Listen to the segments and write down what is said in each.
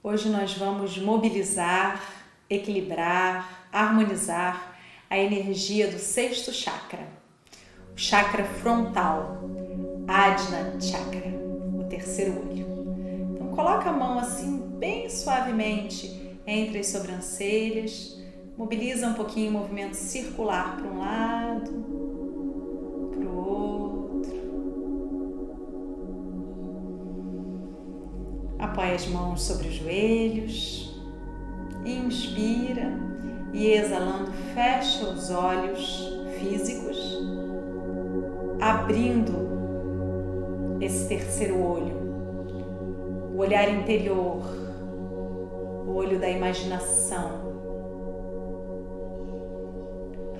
Hoje nós vamos mobilizar, equilibrar, harmonizar a energia do sexto chakra, o chakra frontal, Ajna Chakra, o terceiro olho. Então coloca a mão assim bem suavemente entre as sobrancelhas, mobiliza um pouquinho o movimento circular para um lado, para o outro. Apoia as mãos sobre os joelhos, inspira e exalando fecha os olhos físicos, abrindo esse terceiro olho, o olhar interior, o olho da imaginação.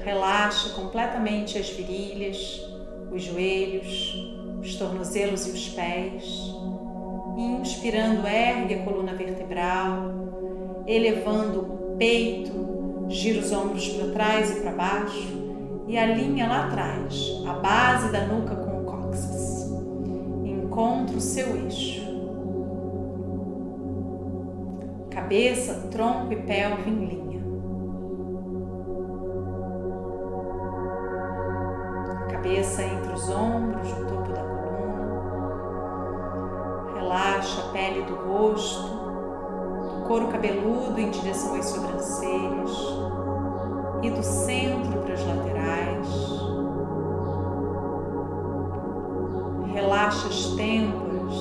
Relaxa completamente as virilhas, os joelhos, os tornozelos e os pés. Inspirando, ergue a coluna vertebral, elevando o peito, gira os ombros para trás e para baixo e alinha lá atrás, a base da nuca com o cóccix. Encontra o seu eixo. Cabeça, tronco e pelve em linha. Cabeça entre os ombros, no topo da coluna. Relaxa a pele do rosto, do couro cabeludo em direção às sobrancelhas e do centro para as laterais. Relaxa as têmporas.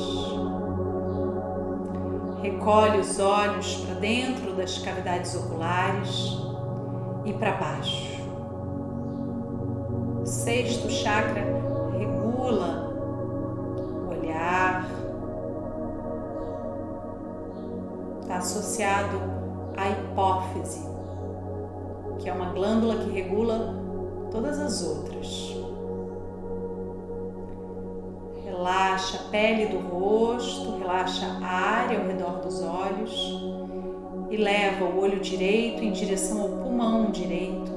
Recolhe os olhos para dentro das cavidades oculares e para baixo. O sexto chakra regula o olhar. Está associado à hipófise, que é uma glândula que regula todas as outras. Relaxa a pele do rosto, relaxa a área ao redor dos olhos e leva o olho direito em direção ao pulmão direito,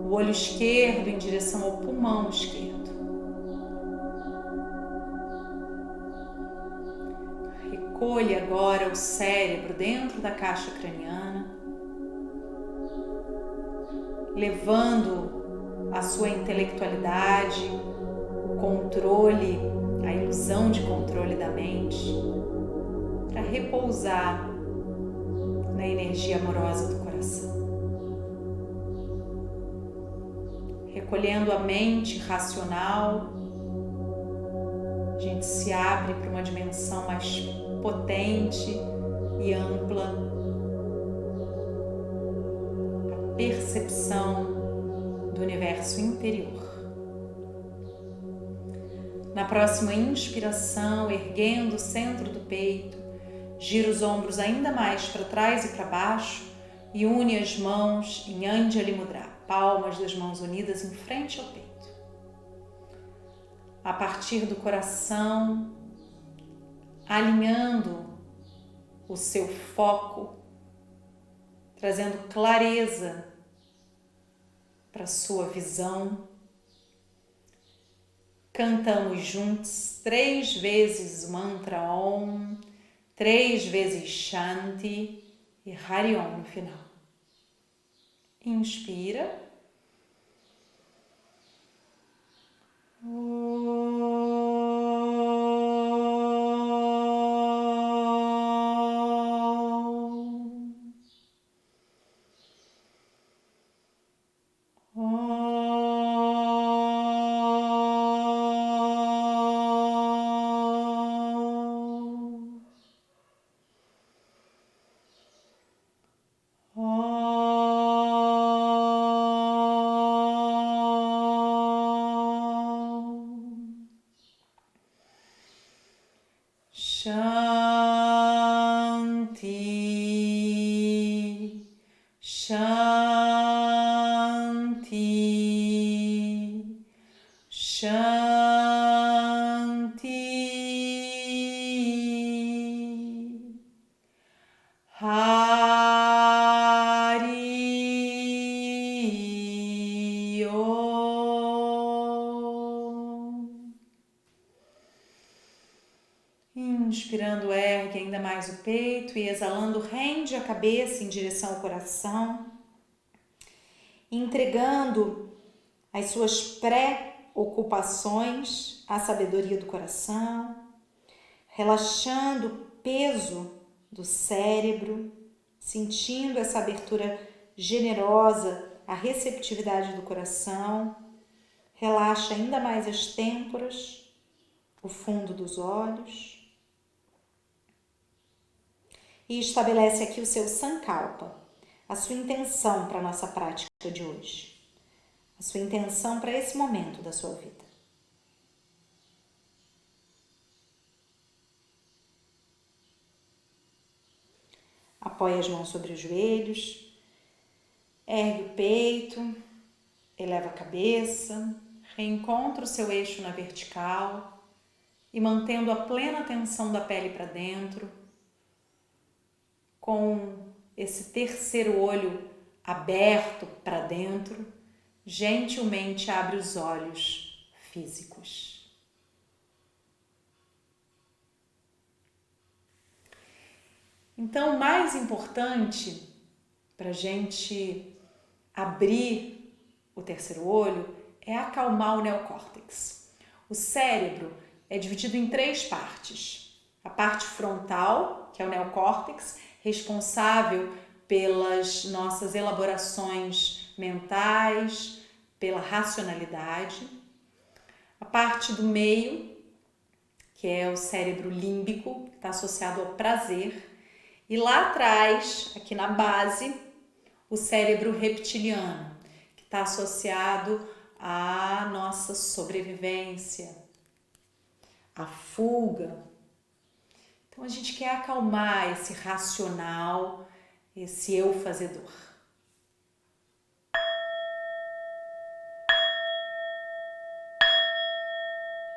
o olho esquerdo em direção ao pulmão esquerdo. Recolhe agora o cérebro dentro da caixa craniana, levando a sua intelectualidade, o controle, a ilusão de controle da mente, para repousar na energia amorosa do coração. Recolhendo a mente racional, a gente se abre para uma dimensão mais potente e ampla, a percepção do universo interior. Na próxima inspiração, erguendo o centro do peito, gira os ombros ainda mais para trás e para baixo e une as mãos em Anjali Mudra, palmas das mãos unidas em frente ao peito. A partir do coração, alinhando o seu foco, trazendo clareza para a sua visão. Cantamos juntos 3 vezes o mantra Om, 3 vezes Shanti e Hari Om no final. Inspira. Shanti, Shanti, Shanti. Hari Om. Inspirando, ergue ainda ainda mais o peito e exalando, rende a cabeça em direção ao coração, entregando as suas preocupações à sabedoria do coração, relaxando o peso do cérebro, sentindo essa abertura generosa, a receptividade do coração. Relaxa ainda mais as têmporas, o fundo dos olhos. E estabelece aqui o seu sankalpa, a sua intenção para a nossa prática de hoje. A sua intenção para esse momento da sua vida. Apoie as mãos sobre os joelhos, ergue o peito, eleva a cabeça, reencontra o seu eixo na vertical e mantendo a plena tensão da pele para dentro, com esse terceiro olho aberto para dentro, gentilmente abre os olhos físicos. Então, o mais importante para a gente abrir o terceiro olho é acalmar o neocórtex. O cérebro é dividido em 3 partes. A parte frontal, que é o neocórtex, responsável pelas nossas elaborações mentais, pela racionalidade. A parte do meio, que é o cérebro límbico, que está associado ao prazer. E lá atrás, aqui na base, o cérebro reptiliano, que está associado à nossa sobrevivência, à fuga. Então a gente quer acalmar esse racional, esse eu fazedor.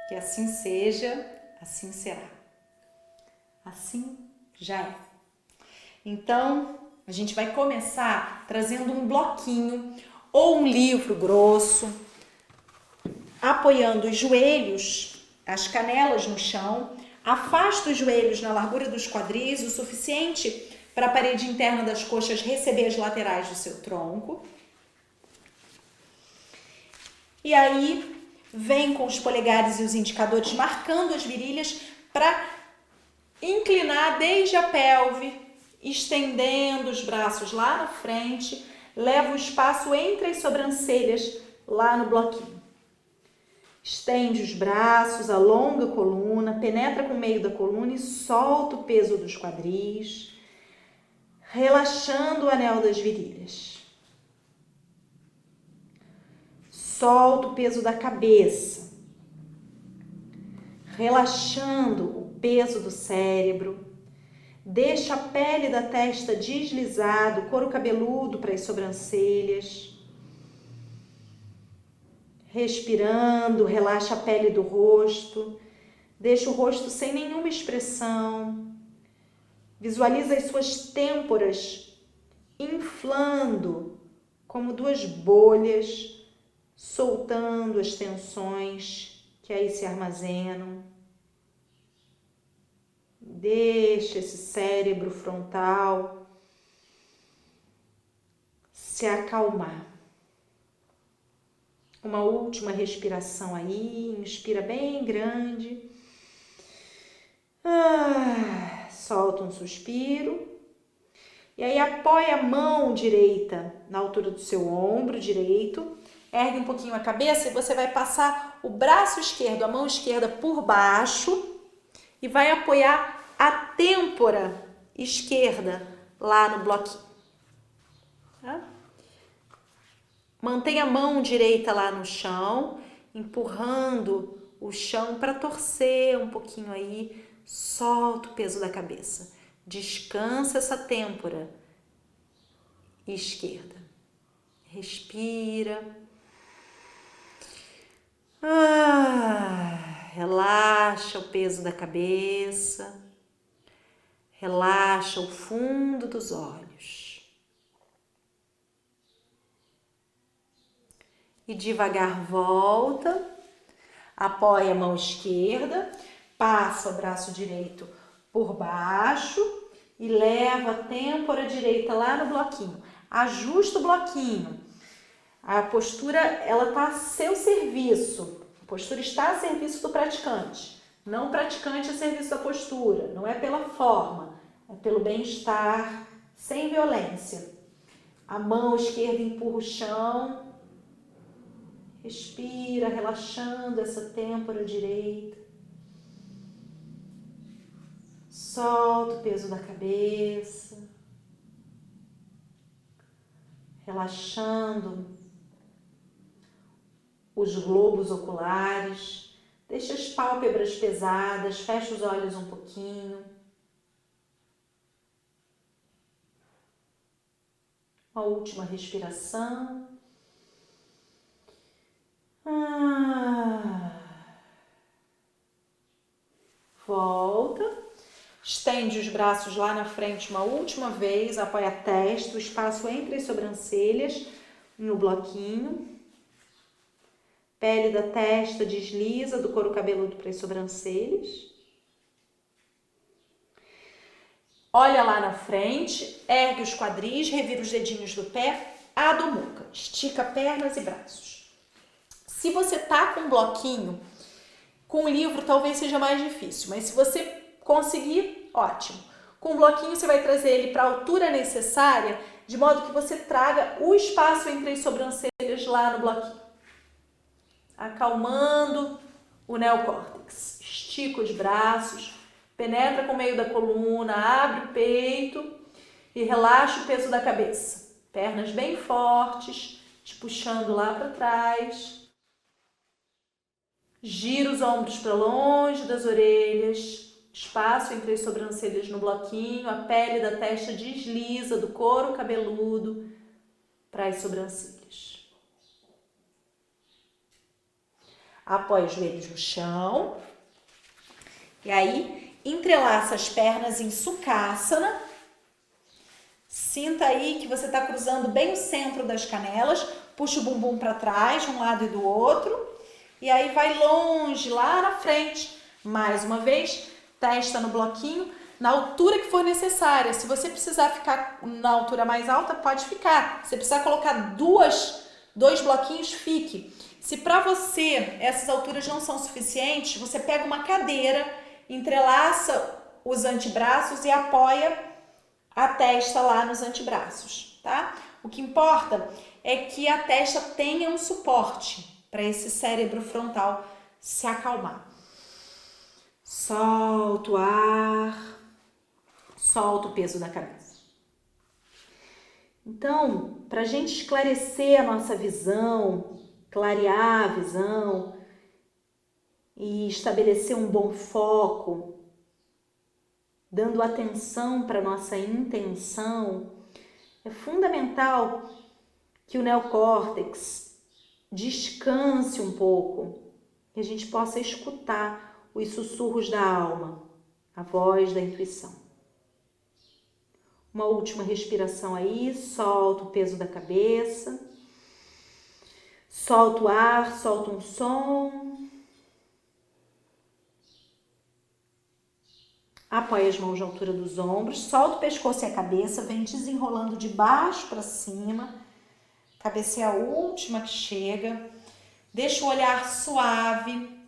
Que assim seja, assim será. Assim já é. Então, a gente vai começar trazendo um bloquinho ou um livro grosso, apoiando os joelhos, as canelas no chão, afasta os joelhos na largura dos quadris, o suficiente para a parede interna das coxas receber as laterais do seu tronco. E aí, vem com os polegares e os indicadores marcando as virilhas para inclinar desde a pelve, estendendo os braços lá na frente, leva o espaço entre as sobrancelhas lá no bloquinho. Estende os braços, alonga a coluna, penetra com o meio da coluna e solta o peso dos quadris, relaxando o anel das virilhas. Solta o peso da cabeça, relaxando o peso do cérebro. Deixa a pele da testa deslizada, o couro cabeludo para as sobrancelhas. Respirando, relaxa a pele do rosto. Deixa o rosto sem nenhuma expressão. Visualiza as suas têmporas inflando como 2 bolhas, soltando as tensões que aí se armazenam. Deixa esse cérebro frontal se acalmar. Uma última respiração aí, inspira bem grande. Solta um suspiro. E aí apoia a mão direita na altura do seu ombro direito. Ergue um pouquinho a cabeça e você vai passar o braço esquerdo, a mão esquerda por baixo e vai apoiar a têmpora esquerda lá no bloquinho. Tá? Mantenha a mão direita lá no chão, empurrando o chão para torcer um pouquinho aí. Solta o peso da cabeça. Descansa essa têmpora esquerda. Respira. Relaxa o peso da cabeça. Relaxa o fundo dos olhos. E devagar volta. Apoia a mão esquerda. Passa o braço direito por baixo e leva a têmpora direita lá no bloquinho. Ajusta o bloquinho. A postura, ela está a seu serviço. A postura está a serviço do praticante. Não o praticante a serviço da postura. Não é pela forma, é pelo bem-estar, sem violência. A mão esquerda empurra o chão. Respira, relaxando essa têmpora direita. Solta o peso da cabeça. Relaxando os globos oculares. Deixa as pálpebras pesadas, fecha os olhos um pouquinho. Uma última respiração. Volta. Estende os braços lá na frente uma última vez. Apoia a testa, o espaço entre as sobrancelhas no bloquinho. Pele da testa desliza do couro cabeludo para as sobrancelhas. Olha lá na frente, ergue os quadris, revira os dedinhos do pé, Adho Mukha. Estica pernas e braços. Se você tá com um bloquinho, com o livro talvez seja mais difícil, mas se você conseguir, ótimo. Com o bloquinho você vai trazer ele para a altura necessária, de modo que você traga o espaço entre as sobrancelhas lá no bloquinho. Acalmando o neocórtex. Estica os braços, penetra com o meio da coluna, abre o peito e relaxa o peso da cabeça. Pernas bem fortes, te puxando lá para trás. Gira os ombros para longe das orelhas. Espaço entre as sobrancelhas no bloquinho. A pele da testa desliza do couro cabeludo para as sobrancelhas. Apoia os joelhos no chão. E aí, entrelaça as pernas em Sukhasana. Sinta aí que você está cruzando bem o centro das canelas. Puxa o bumbum para trás, de um lado e do outro. E aí vai longe, lá na frente. Mais uma vez, testa no bloquinho, na altura que for necessária. Se você precisar ficar na altura mais alta, pode ficar. Se precisar colocar dois bloquinhos, fique. Se para você essas alturas não são suficientes, você pega uma cadeira, entrelaça os antebraços e apoia a testa lá nos antebraços, tá? O que importa é que a testa tenha um suporte para esse cérebro frontal se acalmar. Solta o ar, solta o peso da cabeça. Então, para a gente esclarecer a nossa visão, clarear a visão e estabelecer um bom foco, dando atenção para a nossa intenção, é fundamental que o neocórtex descanse um pouco, que a gente possa escutar os sussurros da alma, a voz da intuição. Uma última respiração aí, solta o peso da cabeça, solta o ar, solta um som. Apoia as mãos na altura dos ombros, solta o pescoço e a cabeça, vem desenrolando de baixo para cima. Cabeça é a última que chega. Deixa o olhar suave.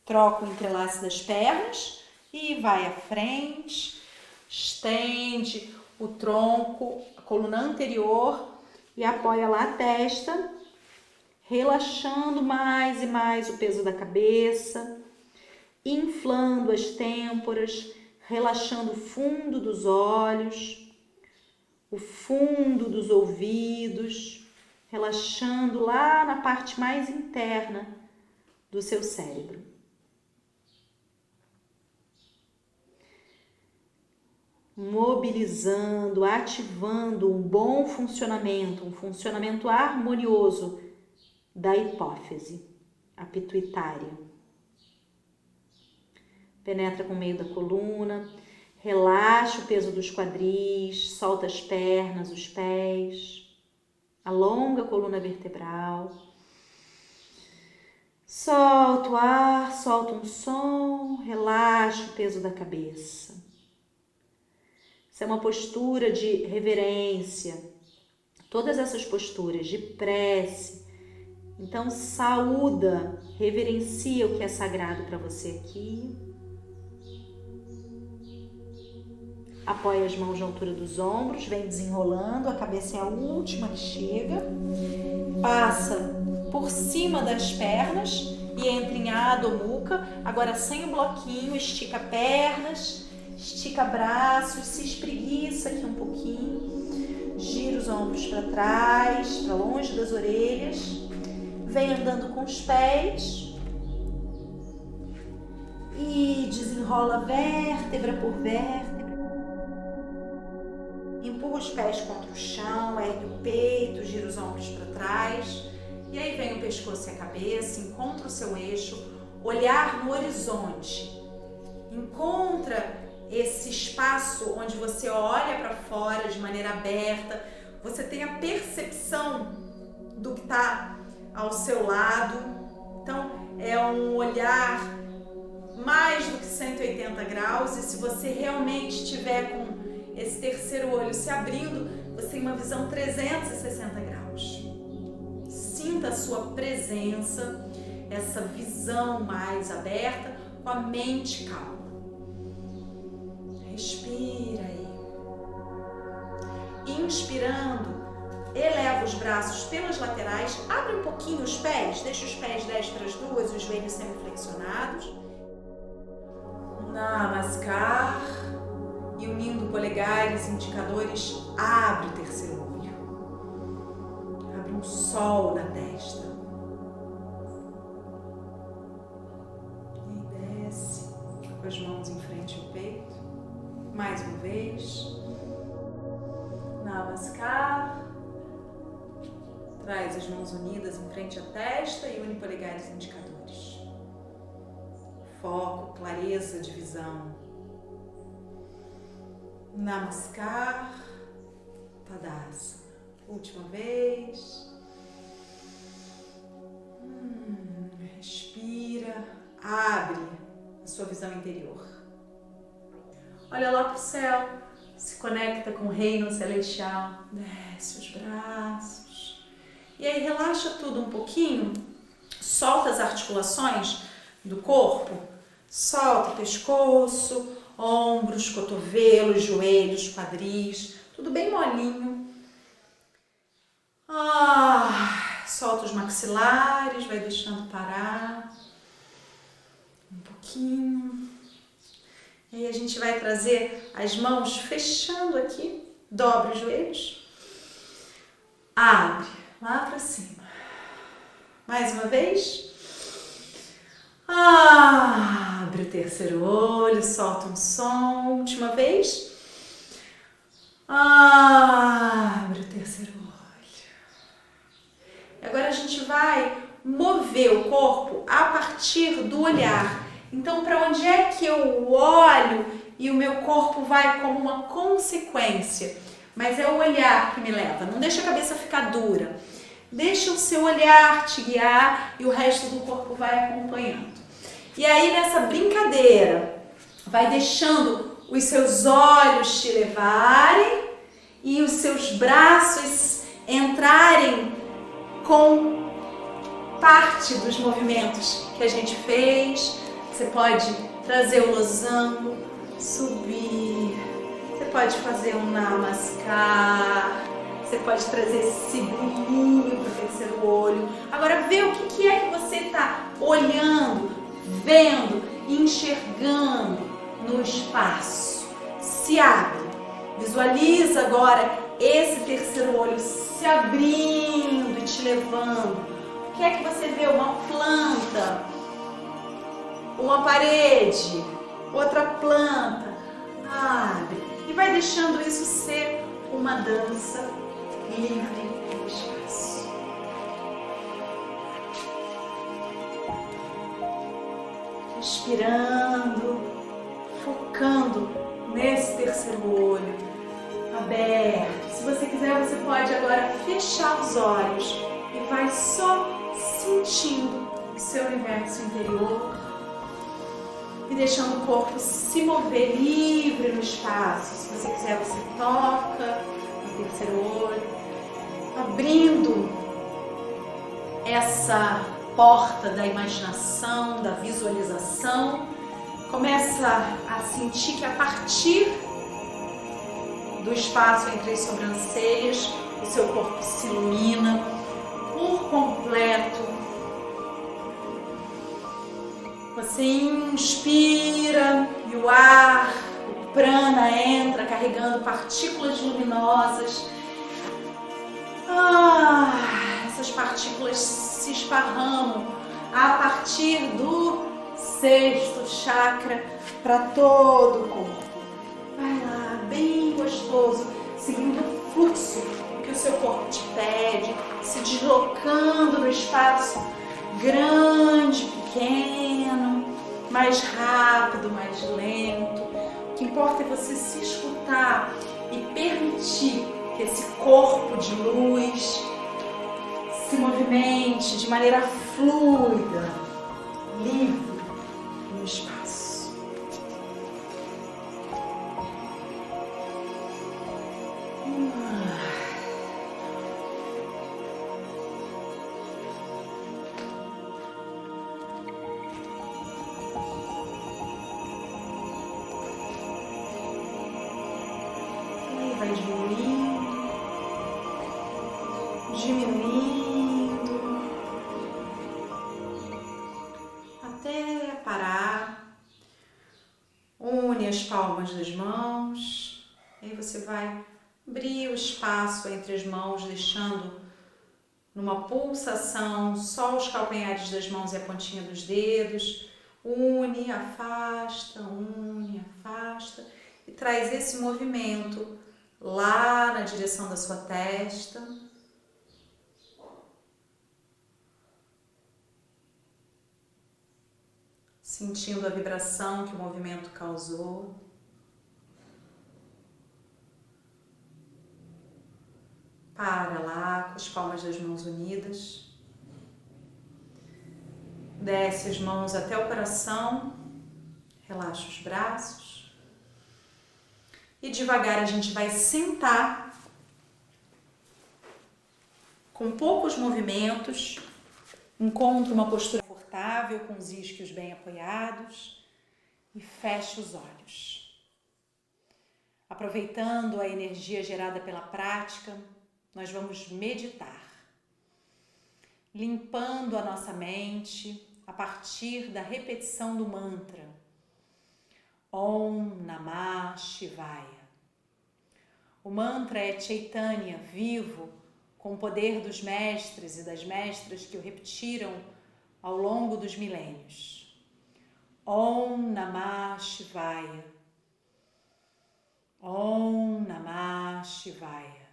Troca o entrelace das pernas e vai à frente. Estende o tronco, a coluna anterior e apoia lá a testa, relaxando mais e mais o peso da cabeça, inflando as têmporas, relaxando o fundo dos olhos, o fundo dos ouvidos, relaxando lá na parte mais interna do seu cérebro. Mobilizando, ativando um bom funcionamento, um funcionamento harmonioso da hipófise, a pituitária. Penetra com o meio da coluna, relaxa o peso dos quadris, solta as pernas, os pés, alonga a coluna vertebral. Solta o ar, solta um som, relaxa o peso da cabeça. Isso é uma postura de reverência. Todas essas posturas de prece. Então, saúda, reverencia o que é sagrado para você aqui. Apoia as mãos na altura dos ombros, vem desenrolando, a cabeça é a última que chega. Passa por cima das pernas e entra em Adho Mukha. Agora sem o bloquinho, estica pernas, estica braços, se espreguiça aqui um pouquinho. Gira os ombros para trás, para longe das orelhas. Vem andando com os pés. E desenrola vértebra por vértebra. Empurra os pés contra o chão, ergue o peito, gira os ombros para trás. E aí vem o pescoço e a cabeça, encontra o seu eixo, olhar no horizonte. Encontra esse espaço onde você olha para fora de maneira aberta. Você tem a percepção do que está ao seu lado. Então, é um olhar mais do que 180 graus. E se você realmente estiver com esse terceiro olho se abrindo, você tem uma visão 360 graus. Sinta a sua presença, essa visão mais aberta, com a mente calma. Respira aí. Inspirando, eleva os braços pelas laterais, abre um pouquinho os pés, deixa os pés 10 para as 2, os joelhos semiflexionados. Namaskar. E unindo polegares e indicadores, abre o terceiro olho. Abre um sol na testa. E desce com as mãos em frente ao peito. Mais uma vez. Namaskar. Traz as mãos unidas em frente à testa e une polegares e indicadores. Foco, clareza de visão. Namaskar, Tadasana. Última vez. Respira, abre a sua visão interior. Olha lá para o céu, se conecta com o reino celestial, desce os braços. E aí relaxa tudo um pouquinho, solta as articulações do corpo, solta o pescoço, ombros, cotovelos, joelhos, quadris, tudo bem molinho. Solta os maxilares, vai deixando parar um pouquinho. E aí a gente vai trazer as mãos fechando aqui, dobra os joelhos, abre lá para cima. Mais uma vez. Abre o terceiro olho, solta um som. Última vez. Abre o terceiro olho. Agora a gente vai mover o corpo a partir do olhar. Então, para onde é que eu olho e o meu corpo vai como uma consequência? Mas é o olhar que me leva. Não deixa a cabeça ficar dura. Deixa o seu olhar te guiar e o resto do corpo vai acompanhando. E aí, nessa brincadeira, vai deixando os seus olhos te levarem e os seus braços entrarem com parte dos movimentos que a gente fez. Você pode trazer o losango, subir. Você pode fazer um namaskar. Você pode trazer esse brilhinho para o terceiro olho. Agora, vê o que é que você está olhando, vendo, enxergando no espaço. Se abre. Visualiza agora esse terceiro olho se abrindo e te levando. O que é que você vê? Uma planta, uma parede, outra planta. Abre. E vai deixando isso ser uma dança livre no espaço. Respirando, focando nesse terceiro olho aberto. Se você quiser, você pode agora fechar os olhos e vai só sentindo o seu universo interior e deixando o corpo se mover livre no espaço. Se você quiser, você toca no terceiro olho, abrindo essa porta da imaginação, da visualização. Começa a sentir que a partir do espaço entre as sobrancelhas, o seu corpo se ilumina por completo. Você inspira e o ar, o prana entra carregando partículas luminosas. Essas partículas se esparramam a partir do sexto chakra para todo o corpo. Vai lá, bem gostoso, seguindo o fluxo que o seu corpo te pede, se deslocando no espaço grande, pequeno, mais rápido, mais lento. O que importa é você se escutar e permitir que esse corpo de luz se movimente de maneira fluida, livre no espaço. Vai diminuindo, até parar. Une as palmas das mãos, aí você vai abrir o espaço entre as mãos, deixando numa pulsação só os calcanhares das mãos e a pontinha dos dedos. Une, afasta e traz esse movimento lá na direção da sua testa. Sentindo a vibração que o movimento causou. Para lá, com as palmas das mãos unidas. Desce as mãos até o coração. Relaxa os braços. E devagar a gente vai sentar com poucos movimentos. Encontre uma postura confortável, com os isquios bem apoiados e feche os olhos. Aproveitando a energia gerada pela prática, nós vamos meditar, limpando a nossa mente a partir da repetição do mantra Om Namah Shivaya. O mantra é Chaitanya, vivo, com o poder dos mestres e das mestras que o repetiram ao longo dos milênios. Om Namah Shivaya. Om Namah Shivaya.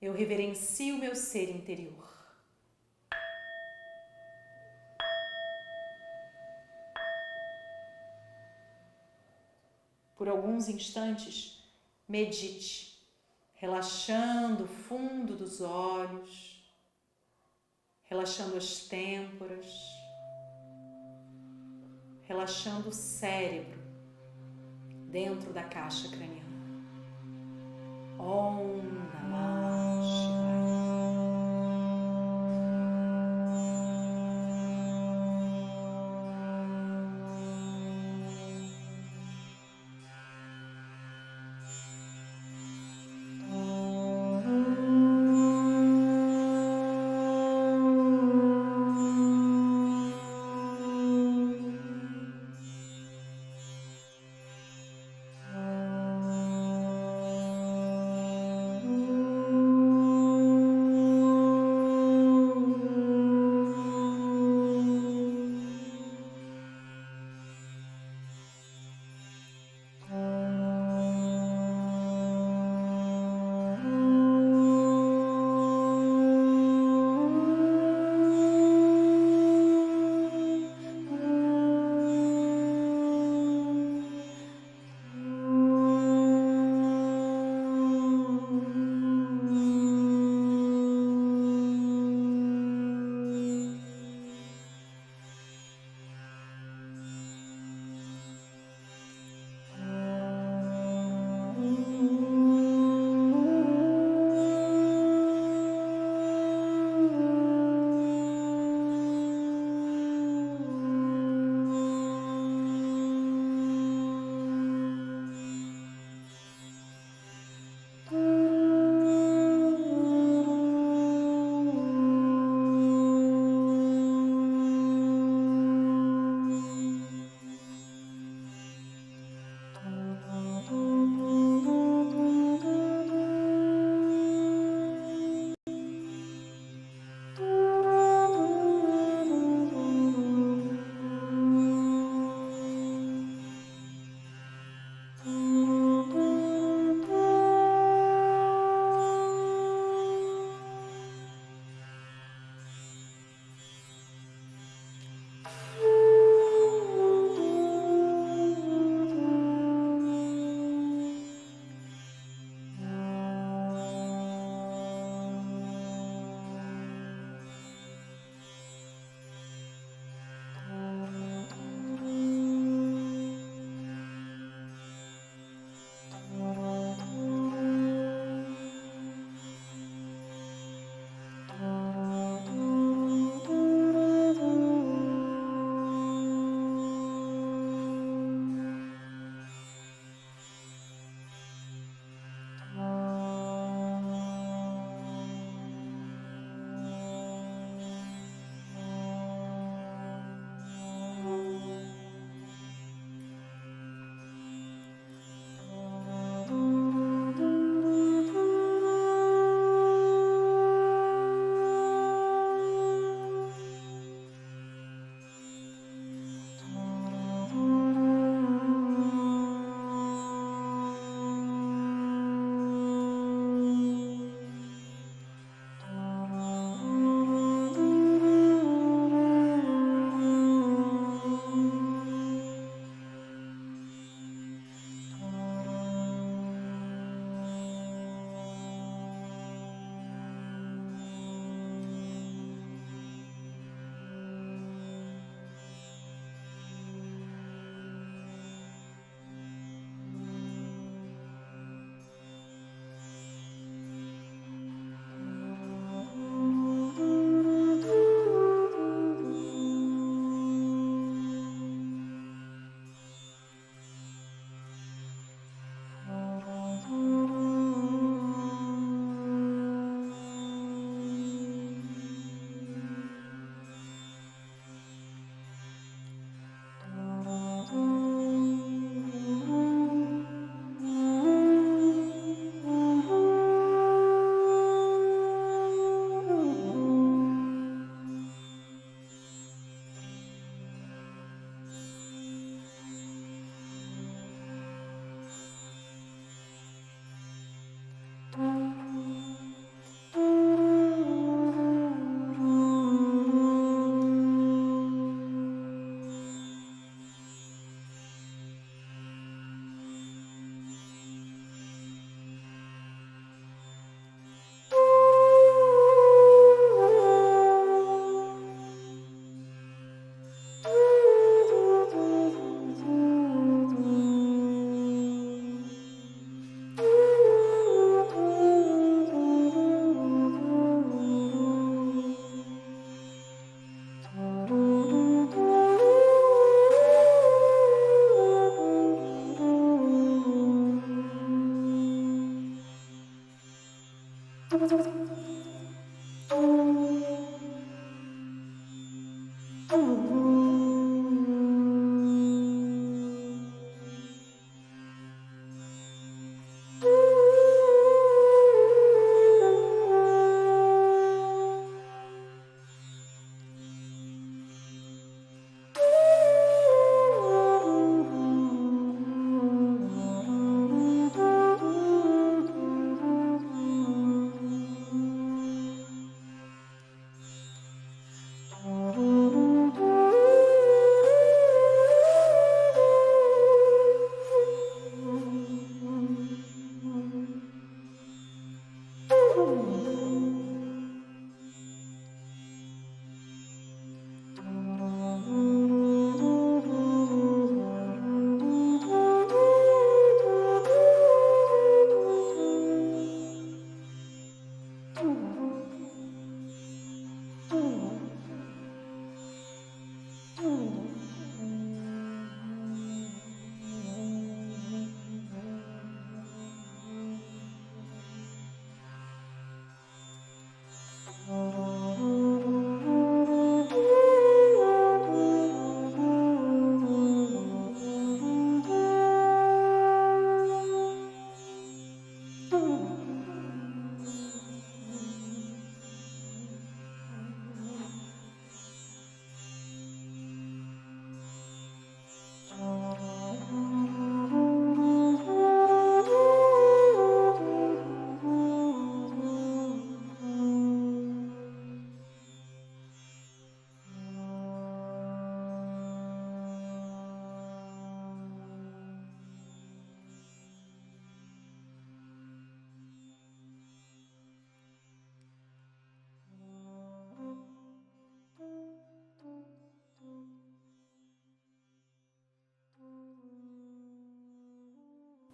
Eu reverencio meu ser interior. Por alguns instantes, medite, relaxando o fundo dos olhos, relaxando as têmporas, relaxando o cérebro dentro da caixa craniana. Om Namah Shivaya.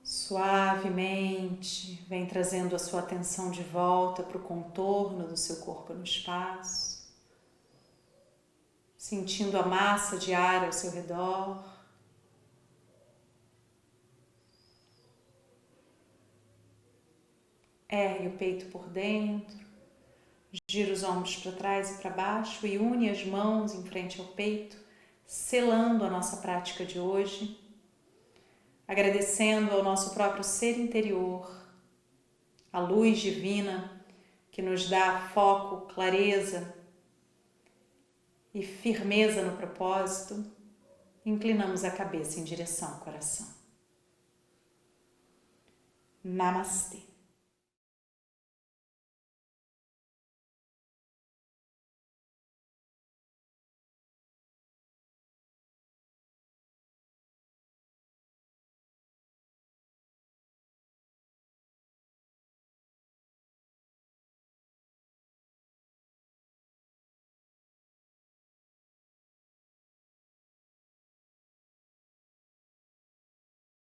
Suavemente, vem trazendo a sua atenção de volta para o contorno do seu corpo no espaço, sentindo a massa de ar ao seu redor. Ergue o peito por dentro, gira os ombros para trás e para baixo e une as mãos em frente ao peito, selando a nossa prática de hoje, agradecendo ao nosso próprio ser interior, a luz divina que nos dá foco, clareza e firmeza no propósito. Inclinamos a cabeça em direção ao coração. Namastê.